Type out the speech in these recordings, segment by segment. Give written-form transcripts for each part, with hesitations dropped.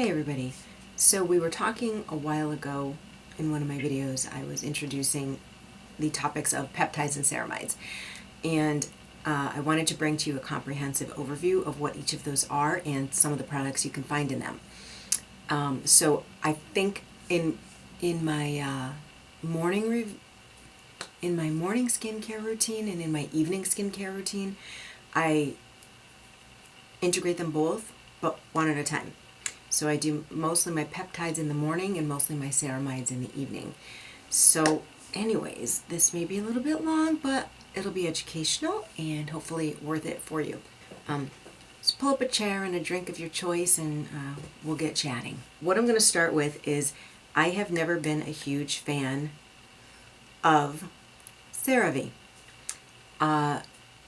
Hey everybody, so we were talking a while ago in one of my videos. I was introducing the topics of peptides and ceramides, and I wanted to bring to you a comprehensive overview of what each of those are and some of the products you can find in them. So I think in my morning skincare routine and in my evening skincare routine, I integrate them both, but one at a time. So I do mostly my peptides in the morning and mostly my ceramides in the evening. So anyways, this may be a little bit long, but it'll be educational and hopefully worth it for you. Just pull up a chair and a drink of your choice and we'll get chatting. What I'm going to start with is I have never been a huge fan of CeraVe.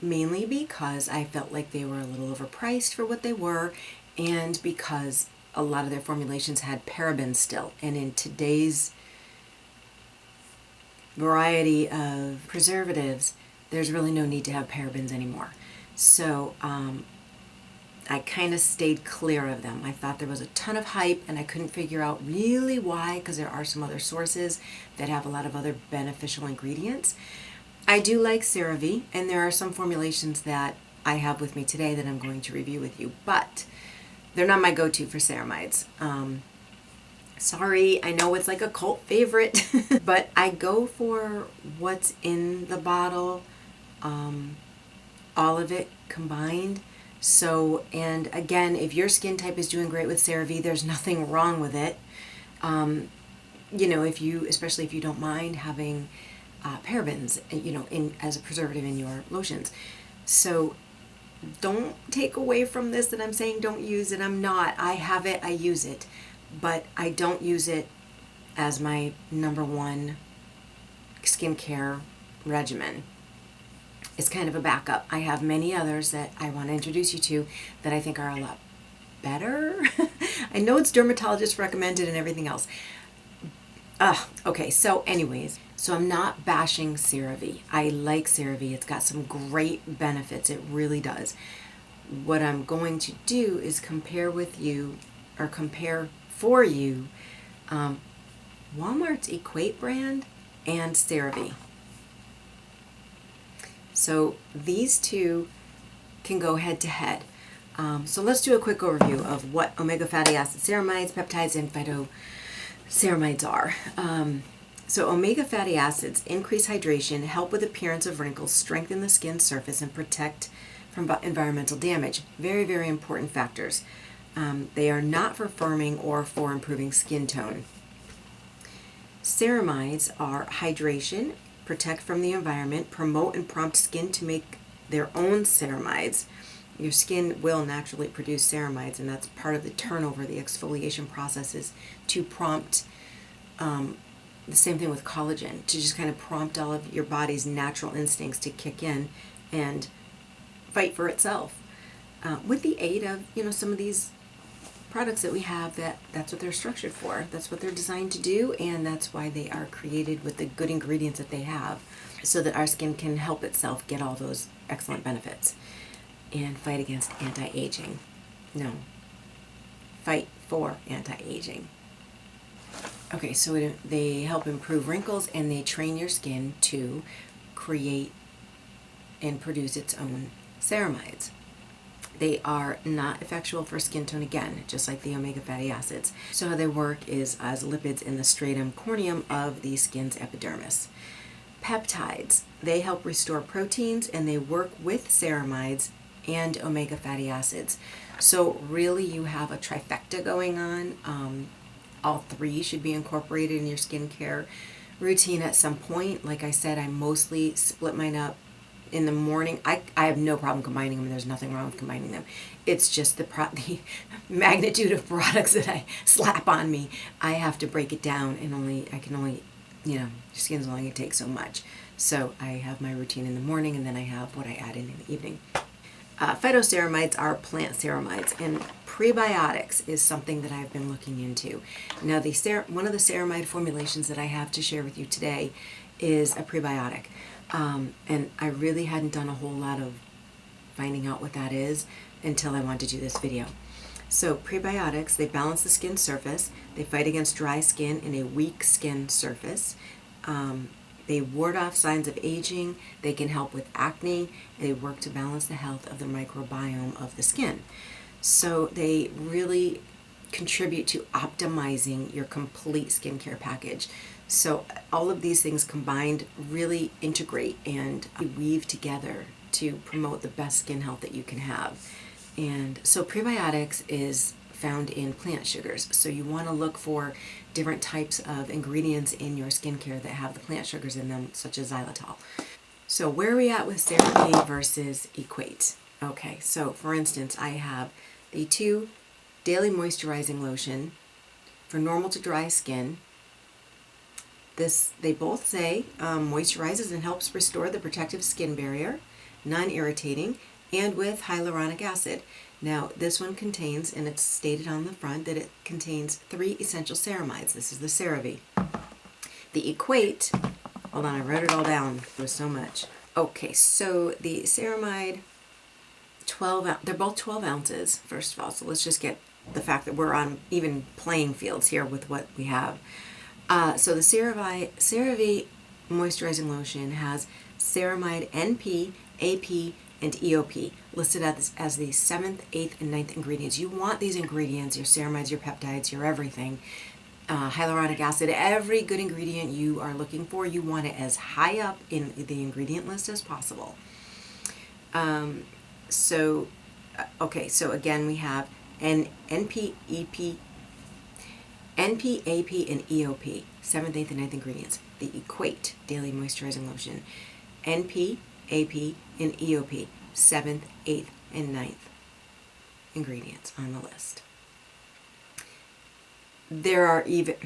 Mainly because I felt like they were a little overpriced for what they were, and because a lot of their formulations had parabens still. And in today's variety of preservatives, there's really no need to have parabens anymore. So I kind of stayed clear of them. I thought there was a ton of hype and I couldn't figure out really why, because there are some other sources that have a lot of other beneficial ingredients. I do like CeraVe, and there are some formulations that I have with me today that I'm going to review with you, but they're not my go-to for ceramides. Sorry, I know it's like a cult favorite, but I go for what's in the bottle, all of it combined. So, and again, if your skin type is doing great with CeraVe, there's nothing wrong with it. You know, especially if you don't mind having parabens, as a preservative in your lotions. So don't take away from this that I'm saying don't use it. I'm not. I have it, I use it, but I don't use it as my number one skincare regimen. It's kind of a backup. I have many others that I want to introduce you to that I think are a lot better. I know it's dermatologist recommended and everything else. Okay, so anyways, so I'm not bashing CeraVe. I like CeraVe. It's got some great benefits. It really does. What I'm going to do is compare for you Walmart's Equate brand and CeraVe. So these two can go head to head. So let's do a quick overview of what omega fatty acid ceramides, peptides, and phytoceramides are. So omega fatty acids increase hydration, help with appearance of wrinkles, strengthen the skin surface, and protect from environmental damage. Very, very important factors. They are not for firming or for improving skin tone. Ceramides are hydration, protect from the environment, promote and prompt skin to make their own ceramides. Your skin will naturally produce ceramides, and that's part of the turnover, the exfoliation processes to prompt the same thing with collagen, to just kind of prompt all of your body's natural instincts to kick in and fight for itself. With the aid of, some of these products that we have, that's what they're structured for. That's what they're designed to do, and that's why they are created with the good ingredients that they have, so that our skin can help itself get all those excellent benefits and fight against anti-aging. No, fight for anti-aging. Okay, so they help improve wrinkles, and they train your skin to create and produce its own ceramides. They are not effectual for skin tone, again, just like the omega fatty acids. So how they work is as lipids in the stratum corneum of the skin's epidermis. Peptides, they help restore proteins, and they work with ceramides and omega fatty acids. So really you have a trifecta going on. All three should be incorporated in your skincare routine at some point. Like I said, I mostly split mine up in the morning. I have no problem combining them. There's nothing wrong with combining them. It's just the magnitude of products that I slap on me. I have to break it down, and I can only, your skin's only going to take so much. So I have my routine in the morning, and then I have what I add in the evening. Phytoceramides are plant ceramides, and prebiotics is something that I've been looking into. Now, one of the ceramide formulations that I have to share with you today is a prebiotic, and I really hadn't done a whole lot of finding out what that is until I wanted to do this video. So prebiotics, they balance the skin surface, they fight against dry skin and a weak skin surface. They ward off signs of aging, they can help with acne, and they work to balance the health of the microbiome of the skin. So they really contribute to optimizing your complete skincare package. So all of these things combined really integrate and weave together to promote the best skin health that you can have. And so prebiotics is found in plant sugars. So you want to look for different types of ingredients in your skincare that have the plant sugars in them, such as xylitol. So where are we at with CeraVe versus Equate? Okay, so for instance, I have the 2 daily moisturizing lotion for normal to dry skin. They both say moisturizes and helps restore the protective skin barrier, non-irritating, and with hyaluronic acid. Now, this one contains, and it's stated on the front, that it contains 3 essential ceramides. This is the CeraVe. The Equate, hold on, I wrote it all down. It was so much. Okay, so the Ceramide, they're both 12 ounces, first of all, so let's just get the fact that we're on even playing fields here with what we have. So the CeraVe moisturizing lotion has ceramide NP, AP, and EOP listed as the 7th, 8th, and 9th ingredients. You want these ingredients, your ceramides, your peptides, your everything, hyaluronic acid, every good ingredient you are looking for, you want it as high up in the ingredient list as possible. So again, we have NP, EP, NP, AP, and EOP, 7th, 8th, and 9th ingredients. The Equate Daily Moisturizing Lotion, NP, AP, and EOP, 7th, 8th, and 9th ingredients on the list. There are even,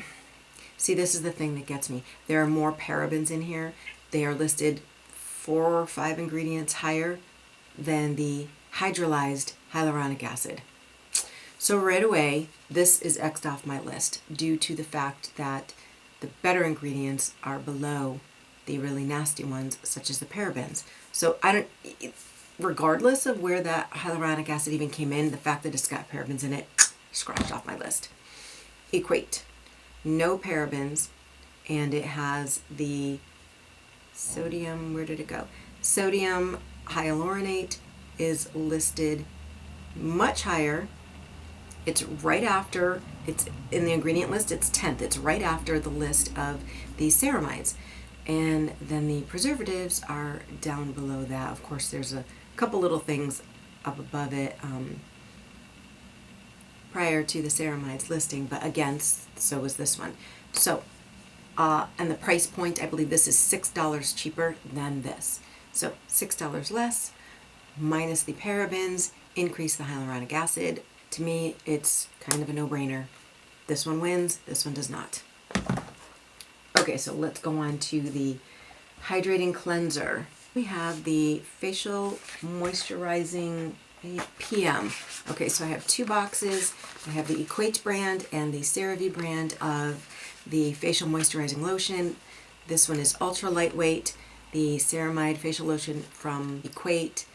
see, this is the thing that gets me. There are more parabens in here. They are listed 4 or 5 ingredients higher than the hydrolyzed hyaluronic acid. So right away, this is X'd off my list due to the fact that the better ingredients are below the really nasty ones, such as the parabens. So regardless of where that hyaluronic acid even came in, the fact that it's got parabens in it, scratched off my list. Equate, no parabens, and it has the sodium, where did it go? Sodium hyaluronate is listed much higher. It's right after, it's in the ingredient list, it's 10th. It's right after the list of the ceramides. And then the preservatives are down below that. Of course, there's a couple little things up above it prior to the ceramides listing, but again, so was this one. So, and the price point, I believe this is $6 cheaper than this. So $6 less, minus the parabens, increase the hyaluronic acid. To me, it's kind of a no-brainer. This one wins, this one does not. Okay, so let's go on to the Hydrating Cleanser. We have the Facial Moisturizing PM. Okay, so I have 2 boxes. I have the Equate brand and the CeraVe brand of the Facial Moisturizing Lotion. This one is ultra lightweight. The Ceramide Facial Lotion from Equate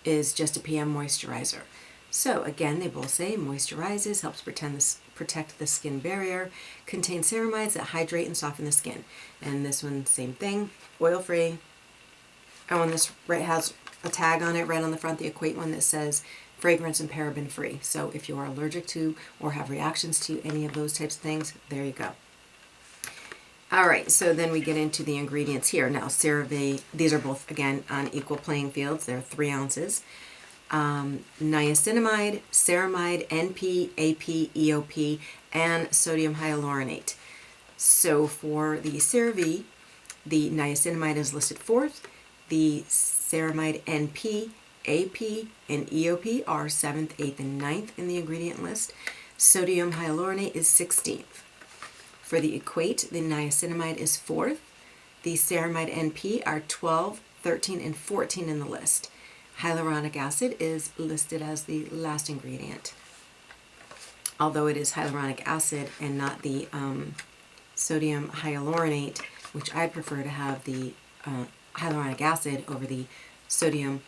is just a PM moisturizer. So again, they both say moisturizes, helps protect the skin barrier, contains ceramides that hydrate and soften the skin. And this one, same thing, oil-free. Oh, and this has a tag on it right on the front, the Equate one, that says fragrance and paraben-free. So if you are allergic to or have reactions to any of those types of things, there you go. All right, so then we get into the ingredients here. Now, CeraVe, these are both, again, on equal playing fields. They're 3 ounces. Niacinamide, ceramide, NP, AP, EOP, and sodium hyaluronate. So for the CeraVe, the niacinamide is listed 4th. The ceramide NP, AP, and EOP are 7th, 8th, and 9th in the ingredient list. Sodium hyaluronate is 16th. For the Equate, the niacinamide is 4th. The ceramide NP are 12, 13, and 14 in the list. Hyaluronic acid is listed as the last ingredient, although it is hyaluronic acid and not the sodium hyaluronate, which I prefer to have the hyaluronic acid over the sodium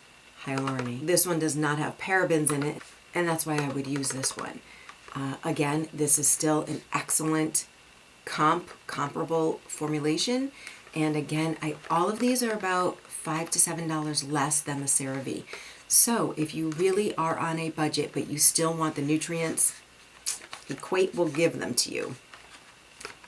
hyaluronate. This one does not have parabens in it, and that's why I would use this one. Again, this is still an excellent comparable formulation. And again, all of these are about $5 to $7 less than the CeraVe. So if you really are on a budget, but you still want the nutrients, Equate will give them to you.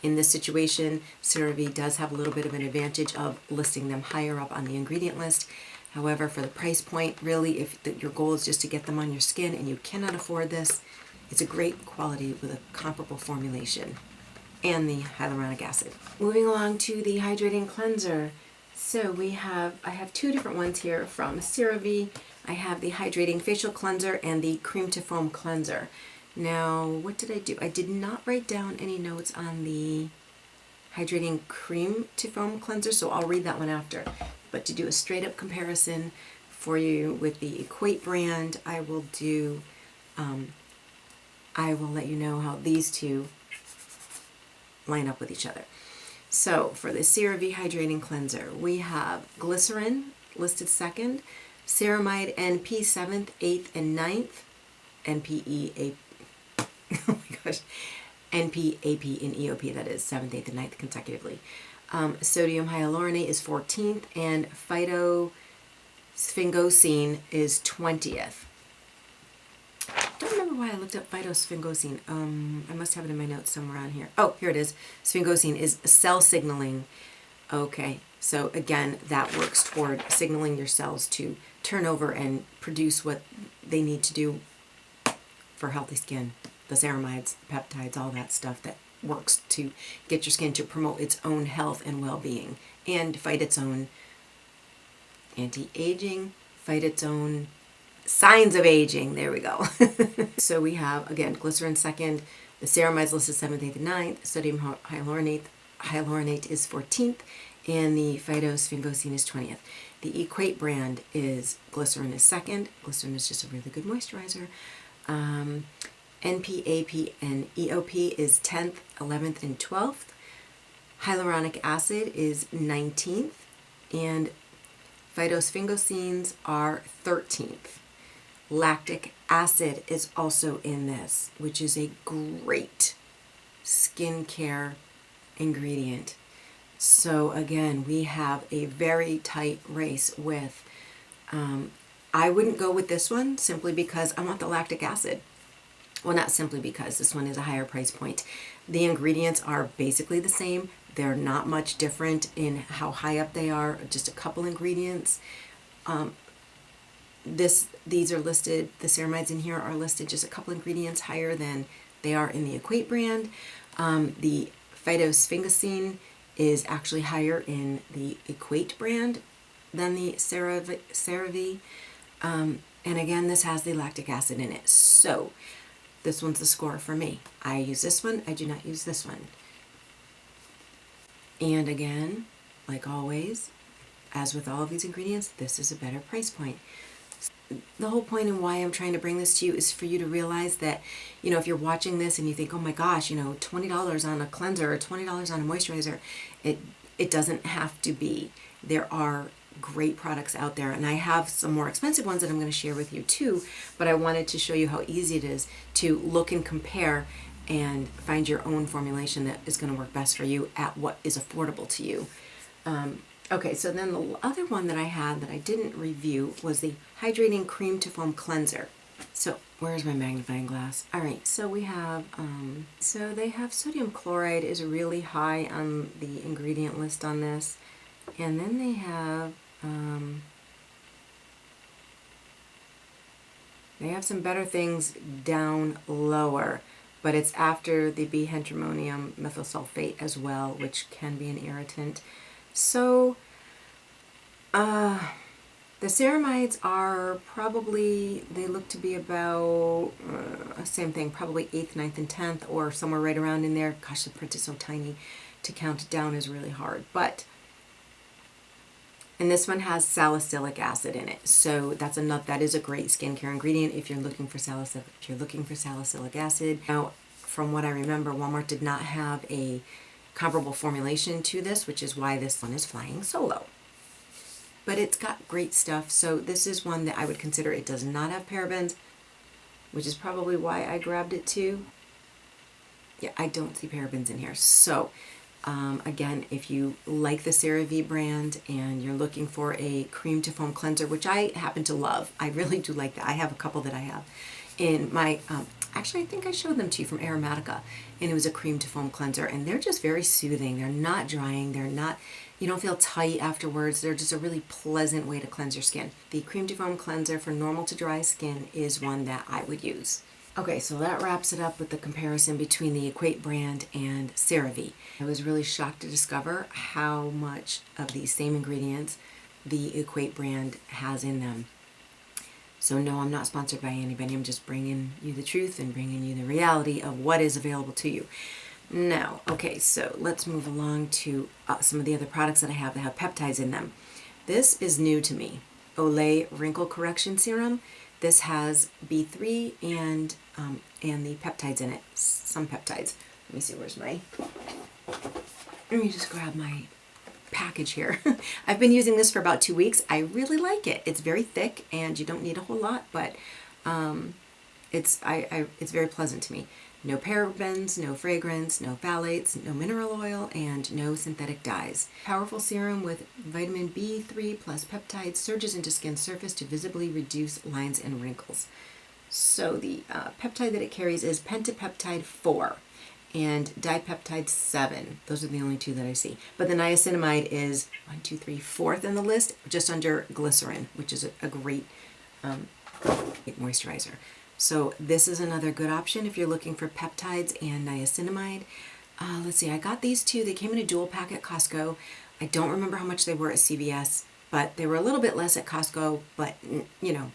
In this situation, CeraVe does have a little bit of an advantage of listing them higher up on the ingredient list. However, for the price point, really, if your goal is just to get them on your skin and you cannot afford this, it's a great quality with a comparable formulation and the hyaluronic acid. Moving along to the Hydrating Cleanser. So I have two different ones here from CeraVe. I have the Hydrating Facial Cleanser and the Cream to Foam Cleanser. Now, what did I do? I did not write down any notes on the Hydrating Cream to Foam Cleanser, so I'll read that one after. But to do a straight up comparison for you with the Equate brand, I will let you know how these two line up with each other. So for the CeraVe Hydrating Cleanser, we have glycerin listed second, ceramide NP 7th, 8th, and 9th, NPE, oh my gosh, NP, AP, and EOP, that is 7th, 8th, and 9th consecutively. Sodium hyaluronate is 14th, and phytosphingosine is 20th. Don't remember why I looked up phytosphingosine. I must have it in my notes somewhere on here. Oh, here it is. Sphingosine is cell signaling. Okay, so again, that works toward signaling your cells to turn over and produce what they need to do for healthy skin. The ceramides, the peptides, all that stuff that works to get your skin to promote its own health and well-being and fight its own anti-aging, fight its own signs of aging. There we go. So we have, again, glycerin second, the ceramides listed 7th, 8th, and 9th, sodium hyaluronate is 14th, and the phytosphingosine is 20th. The Equate brand is glycerin is second. Glycerin is just a really good moisturizer. NP, AP, and EOP is 10th, 11th, and 12th. Hyaluronic acid is 19th, and phytosphingosines are 13th. Lactic acid is also in this, which is a great skincare ingredient. So again, we have a very tight race with, I wouldn't go with this one simply because I want the lactic acid. Well, not simply because this one is a higher price point. The ingredients are basically the same. They're not much different in how high up they are, just a couple ingredients. These are listed, the ceramides in here are listed just a couple ingredients higher than they are in the Equate brand. The phytosphingosine is actually higher in the Equate brand than the CeraVe. And again, this has the lactic acid in it. So this one's the score for me. I use this one, I do not use this one. And again, like always, as with all of these ingredients, this is a better price point. The whole point and why I'm trying to bring this to you is for you to realize that, you know, if you're watching this and you think, oh my gosh, you know, $20 on a cleanser or $20 on a moisturizer, it doesn't have to be. There are great products out there, and I have some more expensive ones that I'm going to share with you too, but I wanted to show you how easy it is to look and compare and find your own formulation that is going to work best for you at what is affordable to you. Okay, so then the other one that I had that I didn't review was the Hydrating Cream to Foam Cleanser. So where's my magnifying glass? All right, so we have, so they have sodium chloride is really high on the ingredient list on this. And then they have some better things down lower, but it's after the bihydramonium methylsulfate as well, which can be an irritant. So the ceramides are probably, they look to be about, same thing, probably 8th, 9th, and 10th, or somewhere right around in there. Gosh, the print is so tiny, to count it down is really hard. But, and this one has salicylic acid in it. So that's that is a great skincare ingredient if you're looking for salicylic acid. Now, from what I remember, Walmart did not have a comparable formulation to this, which is why this one is flying solo. But it's got great stuff. So this is one that I would consider, it does not have parabens, which is probably why I grabbed it too. Yeah, I don't see parabens in here. So again, if you like the CeraVe brand and you're looking for a cream to foam cleanser, which I happen to love, I really do like that. I have a couple that I have in my, actually I think I showed them to you from Aromatica, and it was a cream to foam cleanser, and they're just very soothing. They're not drying, they're not, you don't feel tight afterwards. They're just a really pleasant way to cleanse your skin. The cream to foam cleanser for normal to dry skin is one that I would use. Okay, so that wraps it up with the comparison between the Equate brand and CeraVe. I was really shocked to discover how much of these same ingredients the Equate brand has in them. So no, I'm not sponsored by anybody. I'm just bringing you the truth and bringing you the reality of what is available to you. Now, okay, so let's move along to some of the other products that I have that have peptides in them. This is new to me. Olay Wrinkle Correction Serum. This has B3 and the peptides in it. Some peptides. Let me see, where's my... Let me just grab my package here. I've been using this for about 2 weeks. I really like it. It's very thick and you don't need a whole lot, but it's very pleasant to me. No parabens, no fragrance, no phthalates, no mineral oil, and no synthetic dyes. Powerful serum with vitamin B3 plus peptides surges into skin surface to visibly reduce lines and wrinkles. So the peptide that it carries is pentapeptide 4 and dipeptide 7. Those are the only two that I see. But the niacinamide is 1, 2, 3, 4th in the list, just under glycerin, which is a great moisturizer. So this is another good option if you're looking for peptides and niacinamide. Let's see, I got these two. They came in a dual pack at Costco. I don't remember how much they were at CVS, but they were a little bit less at Costco. But, you know,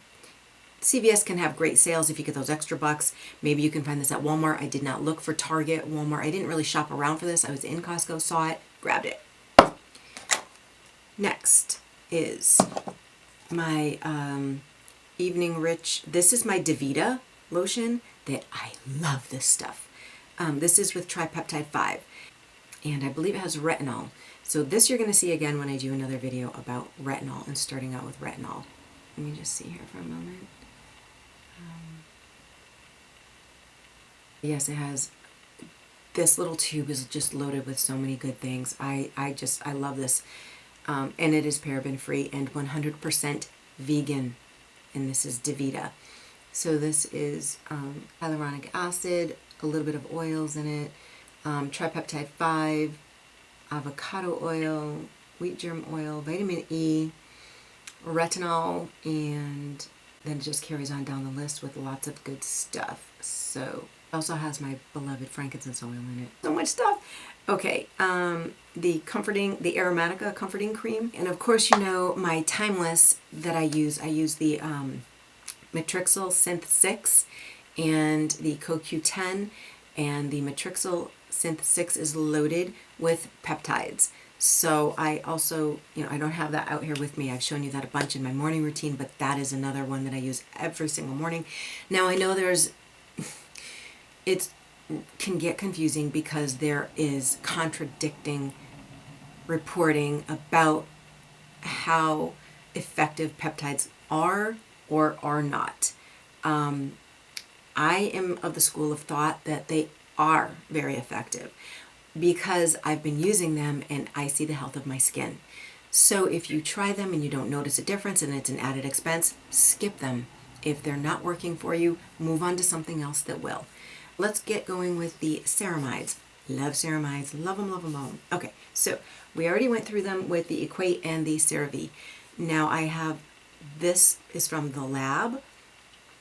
CVS can have great sales if you get those extra bucks. Maybe you can find this at Walmart. I did not look for Target, Walmart. I didn't really shop around for this. I was in Costco, saw it, grabbed it. Next is my... Evening Rich. This is my Davita lotion that I love this stuff. This is with tripeptide 5 and I believe it has retinol. So this you're going to see again when I do another video about retinol and starting out with retinol. Let me just see here for a moment. Yes, it has, this little tube is just loaded with so many good things. I love this. And it is paraben free and 100% vegan. And this is Davita. So this is hyaluronic acid, a little bit of oils in it, tripeptide 5, avocado oil, wheat germ oil, vitamin E, retinol, and then it just carries on down the list with lots of good stuff. So it also has my beloved frankincense oil in it. So much stuff. Okay, the Aromatica Comforting Cream. And of course, you know, my Timeless that I use the Matrixyl Synth 6 and the CoQ10, and the Matrixyl Synth 6 is loaded with peptides. So I also, you know, I don't have that out here with me. I've shown you that a bunch in my morning routine, but that is another one that I use every single morning. Now I know it can get confusing because there is contradicting reporting about how effective peptides are or are not. I am of the school of thought that they are very effective because I've been using them and I see the health of my skin. So if you try them and you don't notice a difference and it's an added expense, skip them. If they're not working for you, move on to something else that will. Let's get going with the Ceramides. Love Ceramides, love them, love them, love them. Okay, so we already went through them with the Equate and the CeraVe. Now I have, this is from the lab.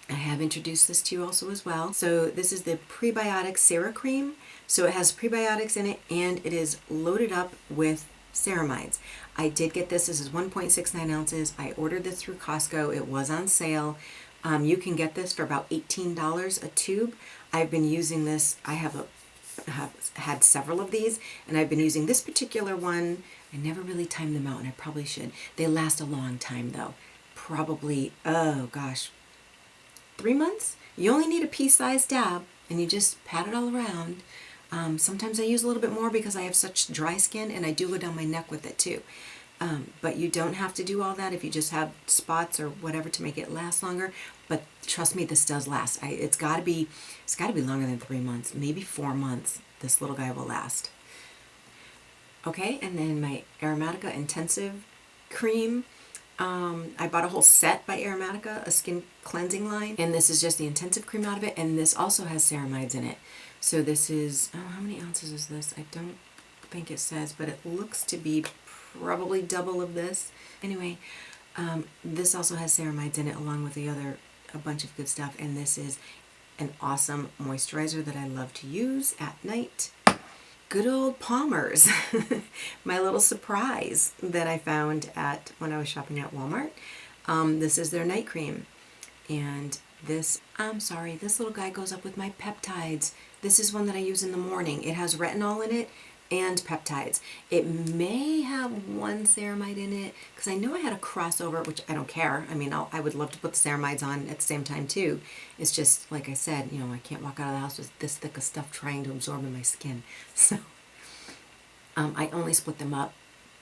I have introduced this to you also as well. So this is the Prebiotic Cera Cream. So it has prebiotics in it and it is loaded up with ceramides. I did get this. This is 1.69 ounces. I ordered this through Costco. It was on sale. You can get this for about $18 a tube. I've been using this. I have had several of these, and I've been using this particular one. I never really timed them out, and I probably should. They last a long time, though. Probably, oh gosh, 3 months? You only need a pea-sized dab, and you just pat it all around. Sometimes I use a little bit more because I have such dry skin, and I do go down my neck with it, too. But you don't have to do all that if you just have spots or whatever to make it last longer. But trust me, this does last. It's got to be longer than 3 months, maybe 4 months. This little guy will last. Okay, and then my Aromatica Intensive Cream. I bought a whole set by Aromatica, a skin cleansing line, and this is just the intensive cream out of it, and this also has ceramides in it. So this is, how many ounces is this? I don't think it says, but it looks to be probably double of this. Anyway, this also has ceramides in it along with a bunch of good stuff, and this is an awesome moisturizer that I love to use at night. Good old Palmer's, my little surprise that I found when I was shopping at Walmart. This is their night cream, and this little guy goes up with my peptides. This is one that I use in the morning. It has retinol in it and peptides. It may have one ceramide in it, because I know I had a crossover, which I don't care. I mean, I would love to put the ceramides on at the same time too. It's just, like I said, I can't walk out of the house with this thick of stuff trying to absorb in my skin. So I only split them up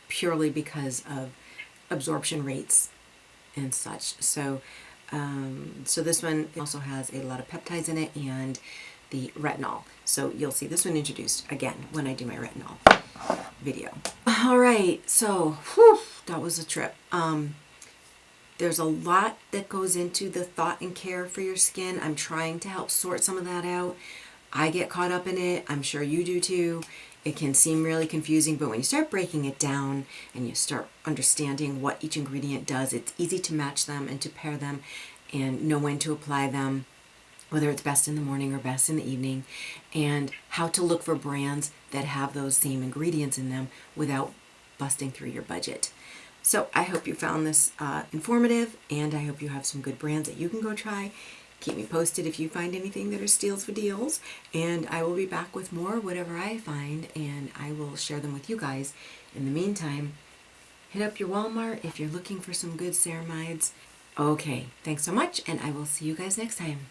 purely because of absorption rates and such. So, so this one also has a lot of peptides in it and the retinol. So you'll see this one introduced again when I do my retinol video. Alright, so that was a trip. There's a lot that goes into the thought and care for your skin. I'm trying to help sort some of that out. I get caught up in it. I'm sure you do too. It can seem really confusing, but when you start breaking it down and you start understanding what each ingredient does, it's easy to match them and to pair them and know when to apply them, whether it's best in the morning or best in the evening, and how to look for brands that have those same ingredients in them without busting through your budget. So I hope you found this informative, and I hope you have some good brands that you can go try. Keep me posted if you find anything that are steals for deals, and I will be back with more whatever I find, and I will share them with you guys. In the meantime, hit up your Walmart if you're looking for some good ceramides. Okay, thanks so much, and I will see you guys next time.